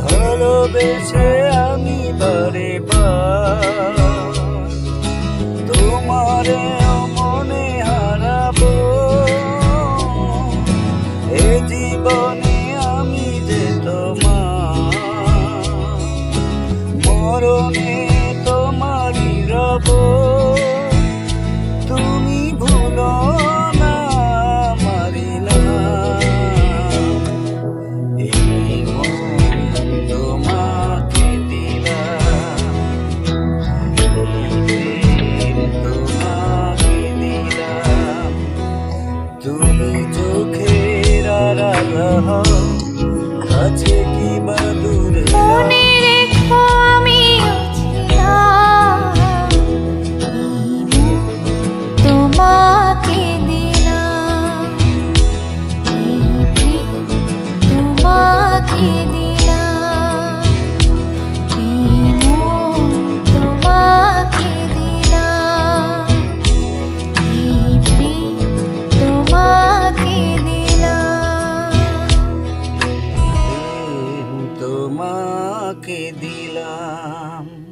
ভালোবেসে আমি বারে বার তোমারে মনে হারাবো। এ জীবনে আমি যে তোমার, মরণে তোমারই রব। তুমি ভুলো না আমারি নাম। এই মন তোমাকে দিলাম, এই প্রেম তোমাকে দিলাম। তুমি চোখের আড়াল হও, কাছে কি বা দূরে মনে রেখো আমি তোমাকে দিলাম, তোমাকে দিলাম, তোমাকে দিলাম, তোমাকে দিলাম, তোমাকে দিলাম।